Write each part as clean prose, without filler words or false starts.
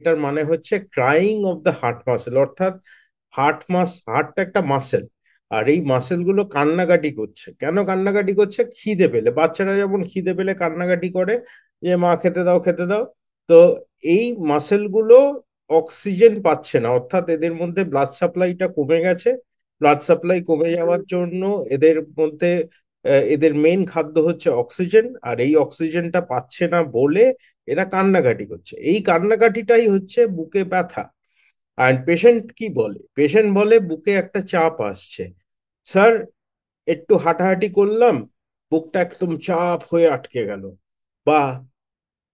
এটার মানে হচ্ছে crying of the heart muscle, অর্থাৎ হার্টটা একটা মাসেল। আর এই মাসেল গুলো কান্নাকাটি করছে। কেন কান্নাকাটি করছে? খিদে পেলে, বাচ্চারা যেমন খিদে পেলে কান্নাকাটি করে যে মা খেতে দাও খেতে দাও। তো এই মাসেল গুলো অক্সিজেন পাচ্ছে না, অর্থাৎ এদের মধ্যে ব্লাড সাপ্লাইটা কমে গেছে। ব্লাড সাপ্লাই কমে যাওয়ার জন্য এদের মধ্যে এদের মেইন খাদ্য হচ্ছে অক্সিজেন, আর এই অক্সিজেনটা পাচ্ছে না বলে এরা কান্নাকাটি করছে। এই কান্নাকাটিটাই হচ্ছে বুকে ব্যথা। আর পেশেন্ট কি বলে? পেশেন্ট বলে বুকে একটা চাপ আসছে স্যার, একটু হাঁটাহাঁটি করলাম, বুকটা একদম চাপ হয়ে আটকে গেল। বা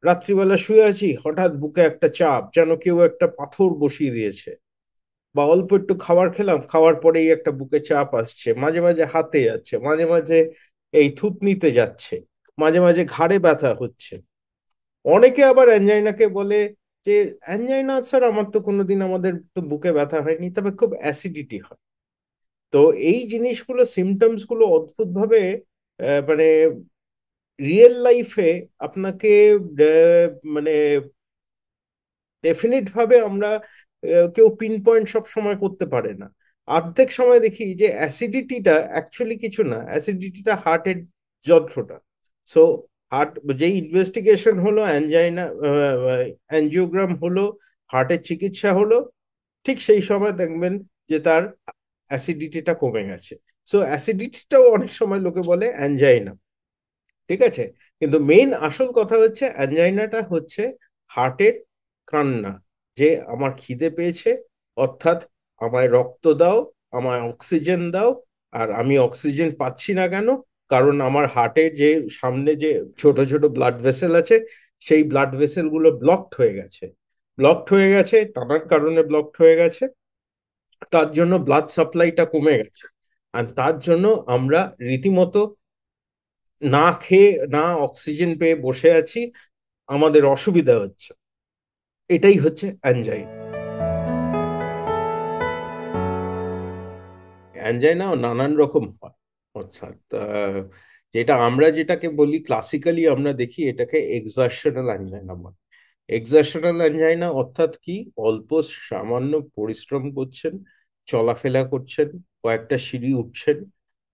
রাত্রিবেলা শুয়ে আছি, হঠাৎ বুকে একটা চাপ, যেন কেউ একটা পাথর বসিয়ে দিয়েছে। বা অল্প একটু খাবার খেলাম, খাওয়ার পরেই একটা বুকে চাপ আসছে, মাঝে মাঝে হাতে যাচ্ছে, মাঝে মাঝে এই থুতনিতে যাচ্ছে, মাঝে মাঝে ঘাড়ে ব্যথা হচ্ছে। অনেকে আবার অ্যাঞ্জাইনাকে বলে যে অ্যাঞ্জাইনা স্যার আমার তো কোনোদিন, আমাদের তো বুকে ব্যথা হয়নি, তবে খুব অ্যাসিডিটি হয়। তো এই জিনিসগুলো, সিমটমস গুলো অদ্ভুত ভাবে মানে রিয়েল লাইফে আপনাকে মানে ডেফিনিট ভাবে আমরা কেউ পিন পয়েন্ট সব সময় করতে পারে না। অর্ধেক সময় দেখি যে অ্যাসিডিটিটা অ্যাকচুয়ালি কিছু না, অ্যাসিডিটিটা হার্টের যন্ত্রটা। সো হার্ট, যেই ইনভেস্টিগেশন হলো, অ্যাঞ্জাইনা অ্যাঞ্জিওগ্রাম হলো, হার্টের চিকিৎসা হলো, ঠিক সেই সময় দেখবেন যে তার অ্যাসিডিটিটা কমে গেছে। সো অ্যাসিডিটিটাও অনেক সময় লোকে বলে অ্যাঞ্জাইনা। ঠিক আছে, কিন্তু মেইন আসল কথা হচ্ছে অ্যাঞ্জাইনাটা হচ্ছে হার্টের কান্না, যে আমার খিদে পেয়েছে, অর্থাৎ আমায় রক্ত দাও, আমায় অক্সিজেন দাও। আর আমি অক্সিজেন পাচ্ছি না কেন? কারণ আমার হার্টের যে সামনে যে ছোট ছোট ব্লাড ভেসেল আছে, সেই ব্লাড ভেসেল গুলো ব্লকড হয়ে গেছে। ব্লকড হয়ে গেছে, টানার কারণে ব্লকড হয়ে গেছে। তার জন্য ব্লাড সাপ্লাইটা কমে গেছে। আর তার জন্য আমরা রীতিমতো না খেয়ে, না অক্সিজেন পেয়ে বসে আছি, আমাদের অসুবিধা হচ্ছে। এটাই হচ্ছে অ্যানজাইনা। অ্যানজাইনাও নানান রকম হয়। অর্থাৎ যেটা আমরা যেটাকে বলি ক্লাসিক্যালি, আমরা দেখি এটাকে এক্সারশনাল অ্যানজাইনা বলে। এক্সারশনাল অ্যানজাইনা অর্থাৎ কি? অল্প সামান্য পরিশ্রম করছেন, চলাফেরা করছেন, কয়েকটা সিঁড়ি উঠছেন,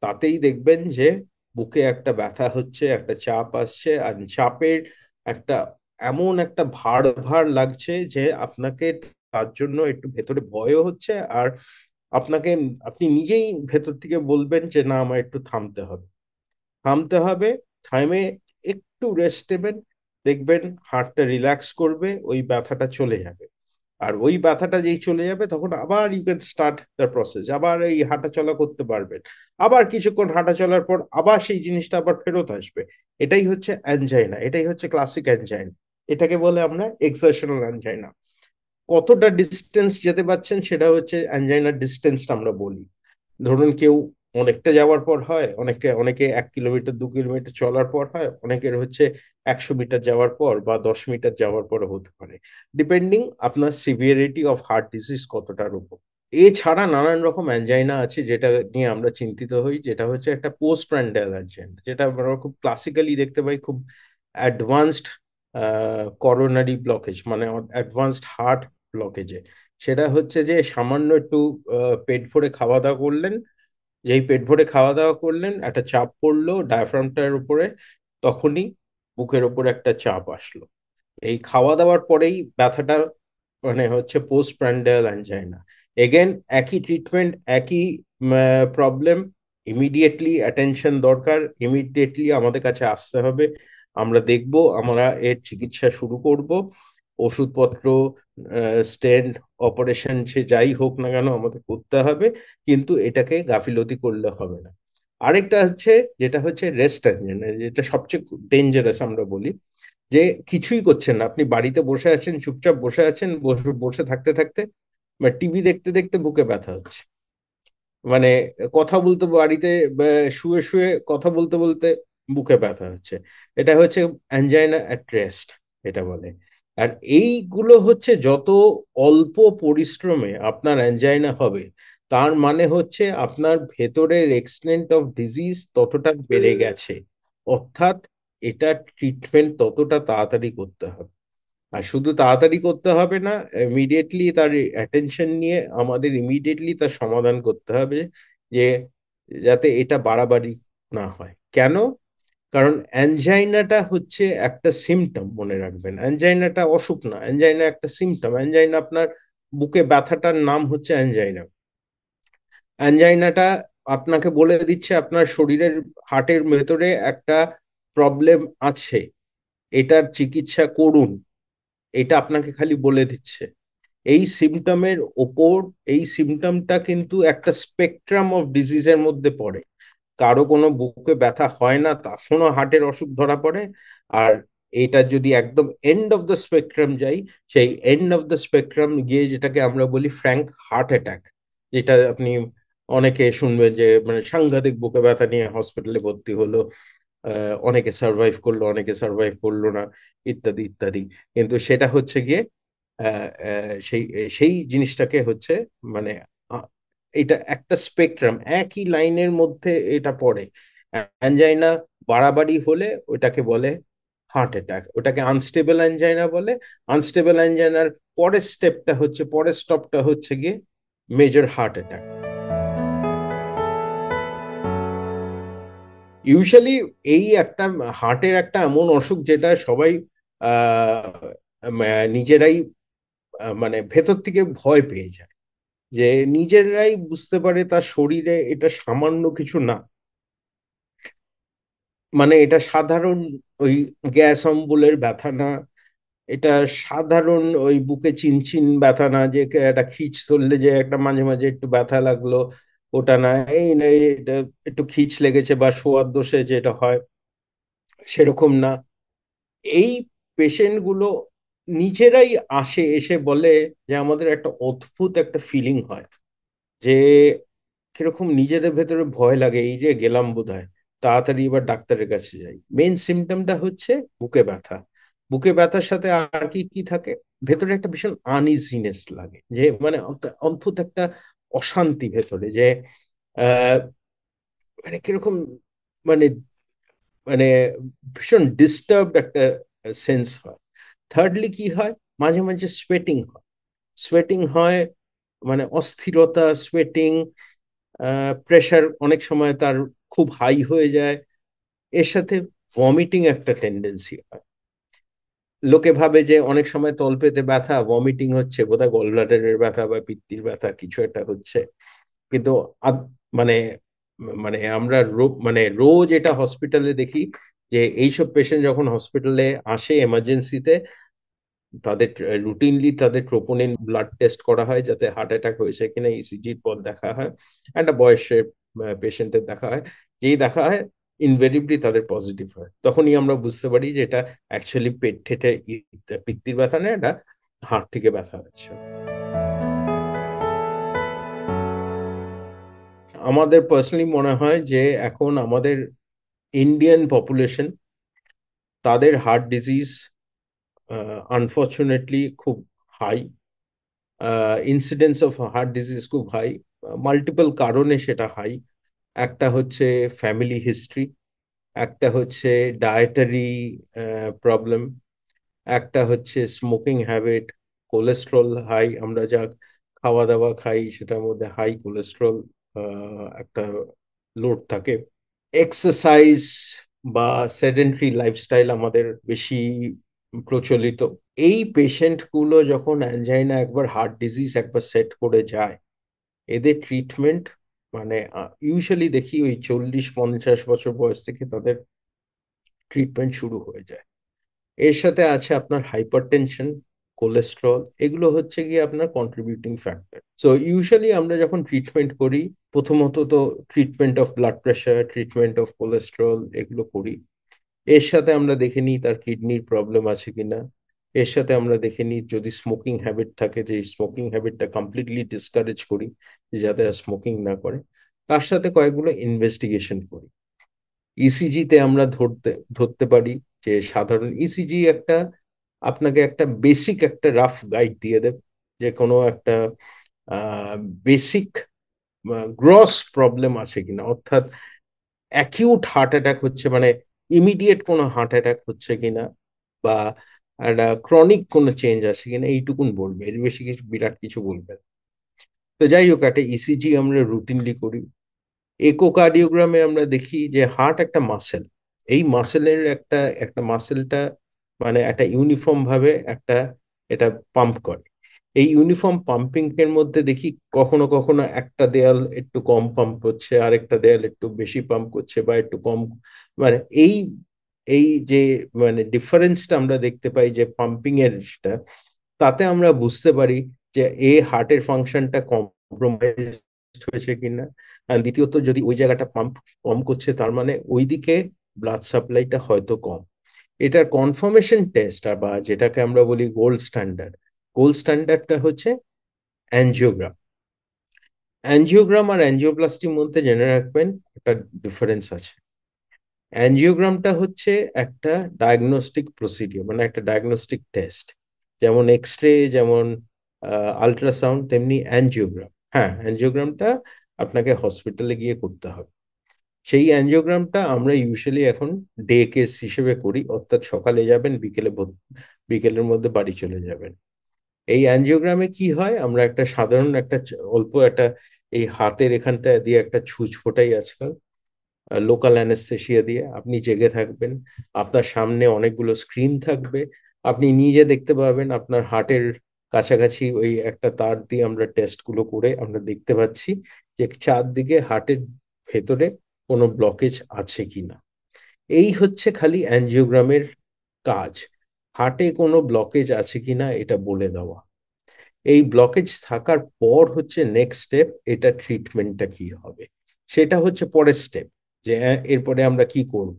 তাতেই দেখবেন যে বুকে একটা ব্যথা হচ্ছে, একটা চাপ আসছে, আর চাপের একটা এমন একটা ভার ভার লাগছে যে আপনাকে তার জন্য একটু ভেতরে ভয়ও হচ্ছে। আর আপনাকে, আপনি নিজেই ভেতর থেকে বলবেন যে না, আমার একটু থামতে হবে, থামতে হবে। থামে একটু রেস্ট নেবেন, দেখবেন হার্টটা রিল্যাক্স করবে, ওই ব্যথাটা চলে যাবে। আর ওই ব্যথাটা যেই চলে যাবে, তখন আবার you can start the process, আবার এই হাঁটা চলা করতে পারবেন। আবার কিছুক্ষণ হাঁটা চলার পর আবার সেই জিনিসটা আবার ফেরত আসবে। এটাই হচ্ছে অ্যানজাইনা, এটাই হচ্ছে ক্লাসিক অ্যানজাইনা। এটাকে বলে আমরা এক্সারশনাল অ্যানজাইনা। কতটা ডিস্টেন্স যেতে পারছেন সেটা হচ্ছে অ্যানজাইনার ডিস্টেন্সটা আমরা বলি। ধরুন কেউ অনেকটা যাওয়ার পর হয়, অনেকে 1 কিলোমিটার 2 কিলোমিটার চলার পর হয়, অনেকের হচ্ছে 100 মিটার যাওয়ার পর বা 10 মিটার যাওয়ার পর হতে পারে, ডিপেন্ডিং আপনার সিভিয়ারিটি অফ হার্ট ডিজিজ কতটার উপর। এছাড়া নানান রকম অ্যানজাইনা আছে যেটা নিয়ে আমরা চিন্তিত হই, যেটা হচ্ছে একটা পোস্ট প্র্যান্ডাল অ্যানজাইনা, যেটা আমরা খুব ক্লাসিক্যালি দেখতে পাই, খুব অ্যাডভান্সড করোনারি ব্লকেজ, মানে অ্যাডভান্সড হার্ট ব্লকেজে। সেটা হচ্ছে যে সামান্য একটু পেট ভরে খাওয়া দাওয়া করলেন, যেই পেট ভরে খাওয়া দাওয়া করলেন, একটা চাপ পড়লো ডায়াফ্রামটার উপরে, তখনই বুকের উপরে একটা চাপ আসলো। এই খাওয়া দাওয়ার পরেই ব্যথাটা, মানে হচ্ছে পোস্ট প্র্যান্ডাল অ্যানজাইনা। এগেন একই ট্রিটমেন্ট, একই প্রবলেম, ইমিডিয়েটলি অ্যাটেনশন দরকার, ইমিডিয়েটলি আমাদের কাছে আসতে হবে। আমরা দেখব, আমরা এর চিকিৎসা শুরু করব। ওষুধপত্র, স্টেন্ট, অপারেশন, সে যাই হোক না কেন আমাদের করতে হবে। কিন্তু এটাকে গাফিলতি করলে হবে না। আরেকটা হচ্ছে, যেটা হচ্ছে রেস্ট অ্যানজাইনা, যেটা সবচেয়ে ডেঞ্জারাস আমরা বলি, যে কিছুই করছেন না, আপনি বাড়িতে বসে আছেন, চুপচাপ বসে আছেন, বসে বসে থাকতে থাকতে টিভি দেখতে দেখতে বুকে ব্যথা হচ্ছে। মানে কথা বলতে বাড়িতে, বা শুয়ে শুয়ে কথা বলতে বলতে বুকে ব্যথা হচ্ছে। এটা হচ্ছে অ্যানজাইনা অ্যাট রেস্ট, এটা বলে। আর এইগুলো হচ্ছে যত অল্প পরিশ্রমে আপনার অ্যানজাইনা হবে, তার মানে হচ্ছে আপনার ভেতরের এক্সটেন্ট অফ ডিজিজ ততটা বেড়ে গেছে। অর্থাৎ এটা ট্রিটমেন্ট ততটা তাড়াতাড়ি করতে হবে। আর শুধু তাড়াতাড়ি করতে হবে না, ইমিডিয়েটলি তার অ্যাটেনশন নিয়ে আমাদের ইমিডিয়েটলি তার সমাধান করতে হবে, যে যাতে এটা বাড়াবাড়ি না হয়। কেন? কারণ অ্যানজাইনাটা হচ্ছে একটা সিমটম, মনে রাখবেন, অ্যানজাইনাটা অসুখ না, অ্যানজাইনা একটা সিমটম। অ্যানজাইনা, আপনার বুকে ব্যথাটার নাম হচ্ছে অ্যানজাইনা। অ্যানজাইনাটা আপনাকে বলে দিচ্ছে আপনার শরীরের, হার্টের ভেতরে একটা প্রবলেম আছে, এটার চিকিৎসা করুন, এটা আপনাকে খালি বলে দিচ্ছে। এই সিমটমের ওপর, এই সিমটমটা কিন্তু একটা স্পেকট্রাম অফ ডিজিজের মধ্যে পড়ে। কারো কোনো বুকে ব্যথা হয় না, তখনও হার্টের অসুখ ধরা পড়ে। আর এটা যদি একদম এন্ড অফ দ্য স্পেকট্রাম যাই, সেই এন্ড অফ দ্য স্পেকট্রাম গিয়ে যেটাকে আমরা বলি ফ্র্যাঙ্ক হার্ট অ্যাটাক, যেটা আপনি অনেকে শুনবেন যে মানে সাংঘাতিক বুকে ব্যথা নিয়ে হসপিটালে ভর্তি হলো, অনেকে সার্ভাইভ করলো, অনেকে সার্ভাইভ করলো না, ইত্যাদি ইত্যাদি। কিন্তু সেটা হচ্ছে গিয়ে সেই সেই জিনিসটাকে হচ্ছে মানে আহ, এটা একটা স্পেকট্রাম, একই লাইনের মধ্যে এটা পড়ে। অ্যাঞ্জাইনা বাড়াবাড়ি হলে ওটাকে বলে হার্ট অ্যাটাক, ওটাকে আনস্টেবল অ্যাঞ্জাইনা বলে। আনস্টেবল অ্যাঞ্জাইনার পরের স্টপটা হচ্ছে গিয়ে মেজর হার্ট অ্যাটাক। ইউজুয়ালি এই একটা হার্টের একটা এমন অসুখ যেটা সবাই নিজেরাই মানে ভেতর থেকে ভয় পেয়ে যায়, যে নিজেরাই বুঝতে পারে তার শরীরে এটা সামান্য কিছু না, মানে এটা সাধারণ ওই গ্যাস অম্বলের ব্যথা না, এটা সাধারণ ওই বুকে চিনচিন ব্যথা না, যে একটা খিঁচ ধরলে যে একটা মাঝে মাঝে একটু ব্যথা লাগলো, ওটা না। এই না, এটা একটু খিঁচ লেগেছে বা শোয়ার দোষে যেটা হয়, সেরকম না। এই পেশেন্ট গুলো নিজেরাই আসে, এসে বলে যে আমাদের একটা অদ্ভুত একটা ফিলিং হয়, যে কিরকম নিজেদের ভেতরে ভয় লাগে, এই যে গেলাম বোধহয়, তাড়াতাড়ি এবার ডাক্তারের কাছে যাই। মেইন সিমটমটা হচ্ছে বুকে ব্যথা। বুকে ব্যথার সাথে আর কি কি থাকে, ভেতরে একটা ভীষণ আনইজিনেস লাগে, যে মানে অদ্ভুত একটা অশান্তি ভেতরে, যে আহ মানে কিরকম, মানে মানে ভীষণ ডিস্টার্বড একটা সেন্স হয়। থার্ডলি কি হয়, মাঝে মাঝে স্ওয়েটিং হয়। স্ওয়েটিং হয় মানে অস্থিরতা, স্ওয়েটিং, প্রেশার অনেক সময় তার খুব হাই হয়ে যায়। এর সাথে ভমিটিং একটা টেন্ডেন্সি হয়। লোকে ভাবে যে অনেক সময় তলপেটে ব্যথা, ভমিটিং হচ্ছে, বোধহয় গল ব্লাডারের ব্যথা বা পিত্তির ব্যথা, কিছু একটা হচ্ছে। কিন্তু মানে মানে আমরা মানে রোজ এটা হসপিটালে দেখি, যে এইসব পেশেন্ট যখন হসপিটালে আসে এমার্জেন্সিতে, তাদের রুটিনলি তাদের ট্রোপোনিন ব্লাড টেস্ট করা হয়, যাতে হার্ট অ্যাটাক হয়েছে কিনা ইসিজির পর দেখা হয়। একটা বয়সের পেশেন্টের দেখা হয়, যেই দেখা হয় ইনভেরিবলি তাদের পজিটিভ হয়, তখনই আমরা বুঝতে পারি যে এটা অ্যাকচুয়ালি পেট ঠেটে পিত্তির ব্যথা না, এটা হার্ট থেকে ব্যথা হচ্ছে। আমাদের পার্সোনালি মনে হয় যে এখন আমাদের ইন্ডিয়ান পপুলেশন, তাদের হার্ট ডিজিজ আনফর্চুনেটলি খুব high, incidence of heart disease খুব হাই। মাল্টিপল কারণে সেটা হাই। একটা হচ্ছে ফ্যামিলি হিস্ট্রি, একটা হচ্ছে ডায়েটারি প্রবলেম, একটা হচ্ছে স্মোকিং হ্যাবিট, কোলেস্ট্রল হাই, আমরা যা খাওয়া দাওয়া খাই সেটার মধ্যে হাই কোলেস্ট্রল একটা লোড থাকে। এক্সারসাইজ বা সেডেন্টারি লাইফস্টাইল আমাদের বেশি প্রচলিত। এই পেশেন্ট গুলো যখন অ্যানজাইনা একবার, হার্ট ডিজিজ একবার সেট করে যায়, এদের ট্রিটমেন্ট মানে ইউজুয়ালি দেখি ওই 40-50 বছর বয়স থেকে তাদের ট্রিটমেন্ট শুরু হয়ে যায়। এর সাথে আছে আপনার হাইপারটেনশন, কোলেস্ট্রল, এগুলো হচ্ছে গিয়ে আপনার কন্ট্রিবিউটিং ফ্যাক্টর। সো ইউজুয়ালি আমরা যখন ট্রিটমেন্ট করি, প্রথমত তো treatment of blood pressure, treatment of cholesterol, এগুলো করি। এর সাথে আমরা দেখে নিই তার কিডনির প্রবলেম আছে কিনা। এর সাথে আমরা দেখে নিই যদি স্মোকিং হ্যাবিট থাকে, যে স্মোকিং হ্যাবিটটা কমপ্লিটলি ডিসকারেজ করি, যাতে আর স্মোকিং না করে। তার সাথে কয়েকগুলো ইনভেস্টিগেশন করি। ইসিজি তে আমরা ধরতে পারি যে সাধারণ ইসিজি একটা আপনাকে একটা বেসিক একটা রাফ গাইড দিয়ে দেবে, যে কোনো একটা বেসিক গ্রস প্রবলেম আছে কিনা, অর্থাৎ অ্যাকিউট হার্ট অ্যাটাক হচ্ছে, মানে ইমিডিয়েট কোনো হার্ট অ্যাটাক হচ্ছে কিনা, বা একটা ক্রনিক কোনো চেঞ্জ আছে কিনা এইটুকুন বলবে, এর বেশি কিছু বিরাট কিছু বলবে না। তো যাই হোক, একটা ইসিজি আমরা রুটিনলি করি। ইকোকার্ডিওগ্রামে আমরা দেখি যে হার্ট একটা মাসেল। এই মাসেলের একটা একটা মাসেলটা মানে একটা ইউনিফর্ম ভাবে একটা এটা পাম্প করে। এই ইউনিফর্ম পাম্পিং এর মধ্যে দেখি কখনো কখনো একটা দেয়াল একটু কম পাম্প করছে, আরেকটা দেয়াল একটু বেশি পাম্প করছে বা একটু কম, মানে এই এই যে মানে ডিফারেন্সটা আমরা দেখতে পাই যে পাম্পিং এর তাতে আমরা বুঝতে পারি যে হার্টের ফাংশনটা কম্প্রোমাইজ হয়েছে কিনা। আর দ্বিতীয়ত যদি ওই জায়গাটা পাম্প কম করছে তার মানে ওইদিকে ব্লাড সাপ্লাইটা হয়তো কম। এটার কনফার্মেশন টেস্ট বা যেটাকে আমরা বলি গোল্ড স্ট্যান্ডার্ডটা হচ্ছে অ্যানজিওগ্রাম। অ্যানজিওগ্রাম আর অ্যানজিওপ্লাস্টির মধ্যে জেনে রাখবেন একটা ডিফারেন্স আছে। অ্যানজিওগ্রামটা হচ্ছে একটা ডায়াগনস্টিক প্রসিডিওর, মানে একটা ডায়াগনস্টিক টেস্ট। যেমন এক্স রে, যেমন আল্ট্রাসাউন্ড, তেমনি অ্যানজিওগ্রাম। হ্যাঁ, অ্যানজিওগ্রামটা আপনাকে হসপিটালে গিয়ে করতে হবে। সেই অ্যানজিওগ্রামটা আমরা ইউজুয়ালি এখন ডে কেস হিসেবে করি, অর্থাৎ সকালে যাবেন, বিকেলের মধ্যে বাড়ি চলে যাবেন। এই অ্যানজিওগ্রামে কি হয়, আমরা একটা সাধারণ একটা অল্প একটা এই হাতের এখানটা দিয়ে একটা ছুঁচ ফোটাই আজকাল, লোকাল অ্যানেস্থেসিয়া দিয়ে। আপনি জেগে থাকবেন, আপনার সামনে অনেকগুলো স্ক্রিন থাকবে, আপনি নিজে দেখতে পাবেন আপনার হার্টের কাছাকাছি ওই একটা তার দিয়ে আমরা টেস্টগুলো করে আমরা দেখতে পাচ্ছি যে চারদিকে হার্টের ভেতরে কোনো ব্লকেজ আছে কিনা। এই হচ্ছে খালি অ্যানজিওগ্রামের কাজ, হার্টে কোনো ব্লকেজ আছে কিনা এটা বলে দেওয়া। এই ব্লকেজ থাকার পর হচ্ছে নেক্সট স্টেপ, এটা ট্রিটমেন্টটা কি হবে, সেটা হচ্ছে পরের স্টেপ, যে এরপরে আমরা কি করব।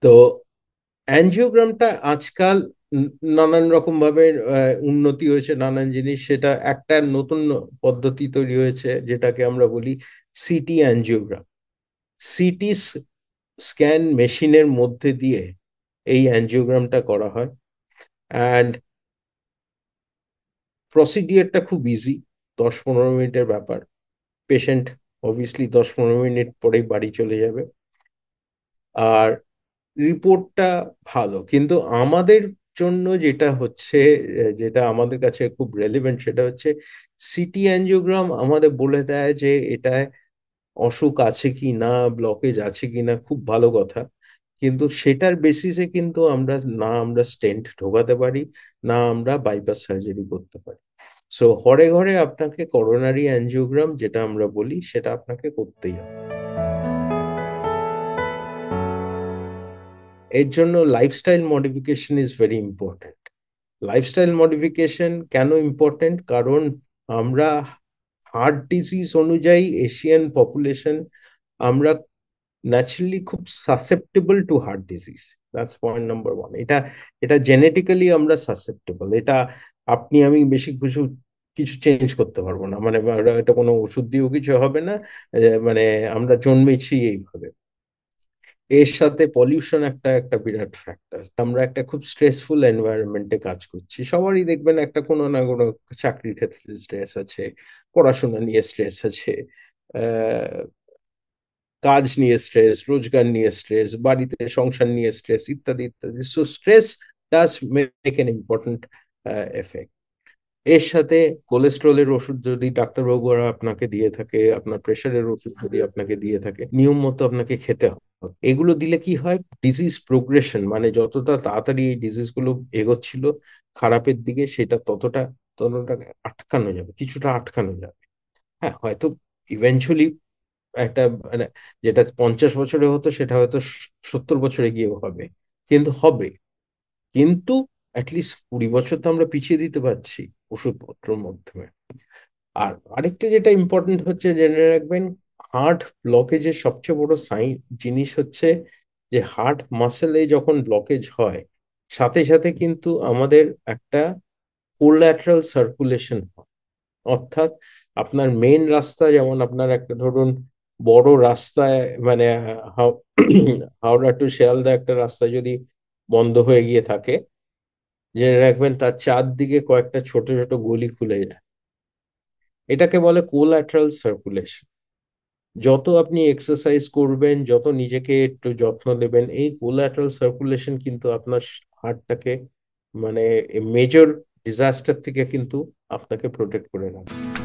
তো অ্যানজিওগ্রামটা আজকাল নানান রকম ভাবে উন্নতি হয়েছে, নানান জিনিস, সেটা একটা নতুন পদ্ধতি তৈরি হয়েছে যেটাকে আমরা বলি সিটি অ্যানজিওগ্রাম। সিটি স্ক্যান মেশিনের মধ্যে দিয়ে এই অ্যানজিওগ্রামটা করা হয়। অ্যান্ড প্রসিডিওরটা খুব ইজি, 10-15 মিনিটের ব্যাপার। পেশেন্ট অবভিয়াসলি 10-15 মিনিট পরেই বাড়ি চলে যাবে। আর রিপোর্টটা ভালো, কিন্তু আমাদের জন্য যেটা হচ্ছে, যেটা আমাদের কাছে খুব রেলিভেন্ট, সেটা হচ্ছে সিটি অ্যানজিওগ্রাম আমাদের বলে দেয় যে এটায় অসুখ আছে কি না, ব্লকেজ আছে কি না, খুব ভালো কথা। কিন্তু সেটার বেসিসে কিন্তু আমরা স্টেন্ট ঢোকাতে পারি, না আমরা বাইপাস সার্জারি করতে পারি। সো ঘরে ঘরে আপনাকে করোনারি অ্যানজিওগ্রাম যেটা আমরা বলি সেটা আপনাকে করতেই হবে। এর জন্য lifestyle modification is very important. Lifestyle modification কেন ইম্পর্টেন্ট, কারণ আমরা হার্ট ডিজিজ অনুযায়ী এশিয়ান পপুলেশন আমরা ন্যাচারালি খুব susceptible to heart disease. That's point number one. এটা এটা জেনেটিক্যালি আমরা সাসেপ্টেবল। এটা আপনি আমি বেশি কিছু কিছু চেঞ্জ করতে পারবো না, মানে এটা কোনো ওষুধ দিয়েও কিছু হবে না। মানে আমরা জন্মেছি এইভাবে। এর সাথে পলিউশন একটা একটা বিরাট ফ্যাক্টর। আমরা একটা খুব স্ট্রেসফুল এনভায়রনমেন্টে কাজ করছি, সবারই দেখবেন একটা কোনো না কোনো চাকরির ক্ষেত্রে স্ট্রেস আছে, পড়াশোনা নিয়ে স্ট্রেস আছে, আহ কাজ নিয়ে স্ট্রেস, রোজগার নিয়ে স্ট্রেস, বাড়িতে সংসার নিয়ে স্ট্রেস, ইত্যাদি ইত্যাদি। So stress does make N important effect. এর সাথে কোলেস্ট্রলের ওষুধ যদি ডাক্তারবাবুরা আপনাকে দিয়ে থাকে, আপনার প্রেশারের ওষুধ যদি আপনাকে দিয়ে থাকে, নিয়ম মতো আপনাকে খেতে হবে। এগুলো দিলে কি হয়, ডিজিজ প্রোগ্রেশন, মানে যতটা তাড়াতাড়ি এই ডিজিজ গুলো এগোচ্ছিল খারাপের দিকে, সেটা ততটা ততটা আটকানো যাবে, কিছুটা আটকানো যাবে। হ্যাঁ, হয়তো ইভেনচুয়ালি একটা মানে যেটা 50 বছরে হতো সেটা হয়তো 70 বছরে গিয়েও হবে, কিন্তু হবে। কিন্তু অ্যাটলিস্ট 20 বছর তো আমরা পিছিয়ে দিতে পারছি ওষুধপত্রের মাধ্যমে। আর আরেকটা যেটা ইম্পর্টেন্ট হচ্ছে জেনে রাখবেন, হার্ট ব্লকেজের সবচেয়ে বড় জিনিস হচ্ছে যে হার্ট মাসেলে যখন ব্লকেজ হয়, সাথে সাথে কিন্তু আমাদের একটা কোল্যাটারাল সার্কুলেশন হয়। অর্থাৎ আপনার মেন রাস্তা, যেমন আপনার একটা ধরুন বড় রাস্তায়, মানে হাওড়া টু শিয়ালদা একটা রাস্তা যদি বন্ধ হয়ে গিয়ে থাকে, জেনে রাখবেন তার চারদিকে কয়েকটা ছোট ছোট গলি খুলে যায়। এটাকে বলে কোল্যাটারাল সার্কুলেশন। যত আপনি এক্সারসাইজ করবেন, যত নিজেকে একটু যত্ন নেবেন, এই কোল্যাটারাল সার্কুলেশন কিন্তু আপনার হার্টটাকে মানে মেজর ডিজাস্টার থেকে কিন্তু আপনাকে প্রোটেক্ট করে রাখে।